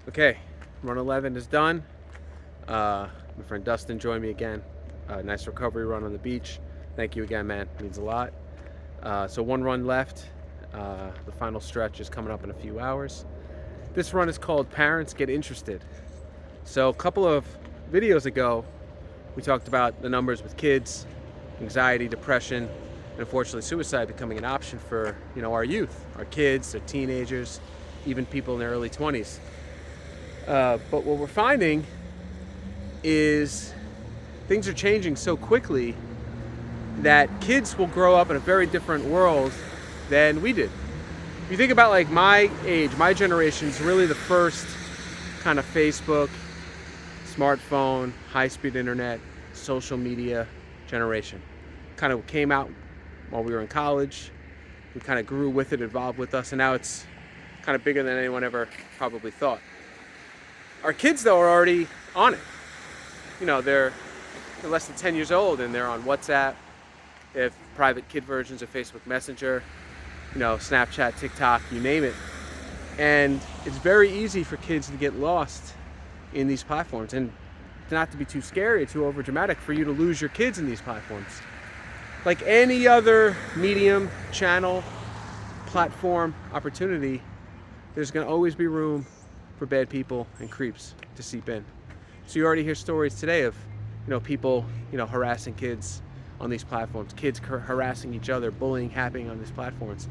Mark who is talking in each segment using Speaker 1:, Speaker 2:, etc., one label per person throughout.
Speaker 1: Okay, run 11 is done. My friend Dustin joined me again. Nice recovery run on the beach. Thank you again, man. It means a lot. So one run left. The final stretch is coming up in a few hours. This run is called Parents Get Interested. So a couple of videos ago, we talked about the numbers with kids, anxiety, depression, and unfortunately suicide becoming an option for our youth, our kids, our teenagers, even people in their early 20s. But what we're finding is things are changing so quickly that kids will grow up in a very different world than we did. If you think about like my age, my generation is really the first kind of Facebook, smartphone, high-speed internet, social media generation. Kind of came out while we were in college. We kind of grew with it, evolved with us, and now it's kind of bigger than anyone ever probably thought. Our kids, though, are already on it. They're less than 10 years old and they're on WhatsApp. They have private kid versions of Facebook Messenger, Snapchat, TikTok, you name it. And it's very easy for kids to get lost in these platforms, and not to be too scary or too overdramatic for you to lose your kids in these platforms. Like any other medium, channel, platform, opportunity, there's going to always be room for bad people and creeps to seep in. So you already hear stories today of people harassing kids on these platforms, kids harassing each other, bullying happening on these platforms.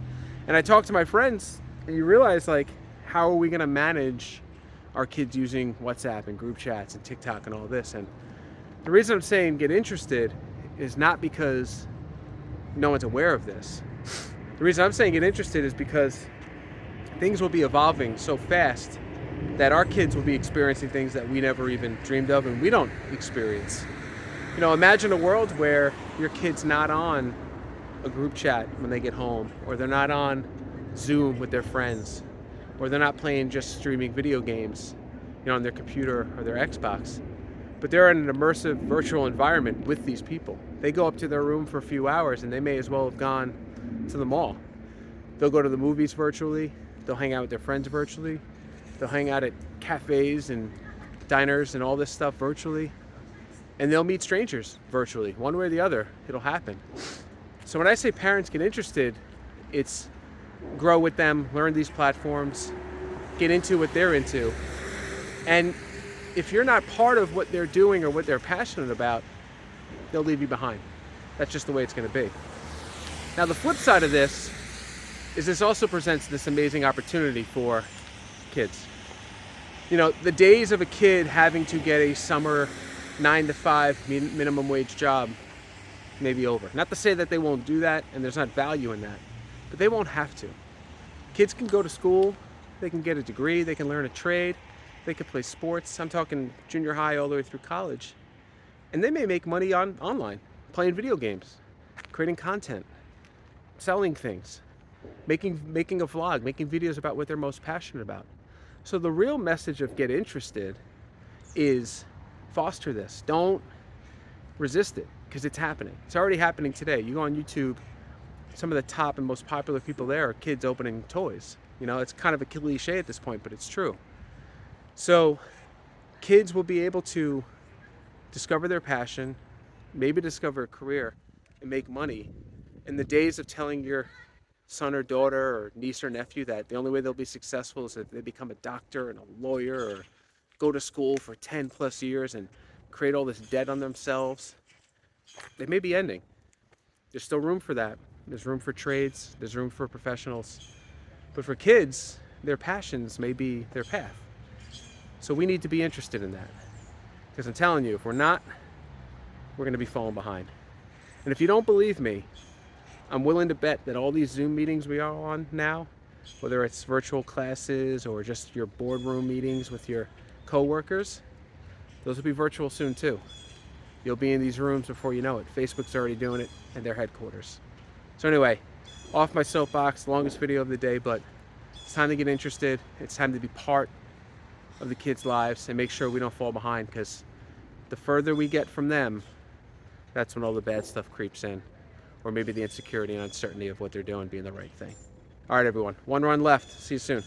Speaker 1: And I talk to my friends, and you realize, like, how are we going to manage our kids using WhatsApp and group chats and TikTok and all this? And the reason I'm saying get interested is not because no one's aware of this. The reason I'm saying get interested is because things will be evolving so fast that our kids will be experiencing things that we never even dreamed of and we don't experience. Imagine a world where your kid's not on a group chat when they get home, or they're not on Zoom with their friends, or they're not playing just streaming video games, on their computer or their Xbox, but they're in an immersive virtual environment with these people. They go up to their room for a few hours and they may as well have gone to the mall. They'll go to the movies virtually. They'll hang out with their friends virtually. They'll hang out at cafes and diners and all this stuff virtually. And they'll meet strangers virtually. One way or the other, it'll happen. So when I say parents get interested, it's grow with them, learn these platforms, get into what they're into. And if you're not part of what they're doing or what they're passionate about, they'll leave you behind. That's just the way it's going to be. Now, the flip side of this is this also presents this amazing opportunity for kids. The days of a kid having to get a summer 9-to-5 minimum wage job may be over. Not to say that they won't do that and there's not value in that, but they won't have to. Kids can go to school, they can get a degree, they can learn a trade, they can play sports. I'm talking junior high all the way through college. And they may make money online, playing video games, creating content, selling things, making a vlog, making videos about what they're most passionate about. So the real message of get interested is foster this. Don't resist it, because it's happening. It's already happening today. You go on YouTube, some of the top and most popular people there are kids opening toys. It's kind of a cliche at this point, but it's true. So kids will be able to discover their passion, maybe discover a career, and make money. In the days of telling your son or daughter or niece or nephew that the only way they'll be successful is if they become a doctor and a lawyer, or go to school for 10 plus years and create all this debt on themselves, they may be ending. There's still room for that. There's room for trades, there's room for professionals. But for kids, their passions may be their path. So we need to be interested in that. Because I'm telling you, if we're not, we're going to be falling behind. And if you don't believe me, I'm willing to bet that all these Zoom meetings we are on now, whether it's virtual classes or just your boardroom meetings with your coworkers, those will be virtual soon too. You'll be in these rooms before you know it. Facebook's already doing it at their headquarters. So anyway, off my soapbox, longest video of the day, but it's time to get interested. It's time to be part of the kids' lives and make sure we don't fall behind, because the further we get from them, that's when all the bad stuff creeps in. Or maybe the insecurity and uncertainty of what they're doing being the right thing. All right, everyone. One run left. See you soon.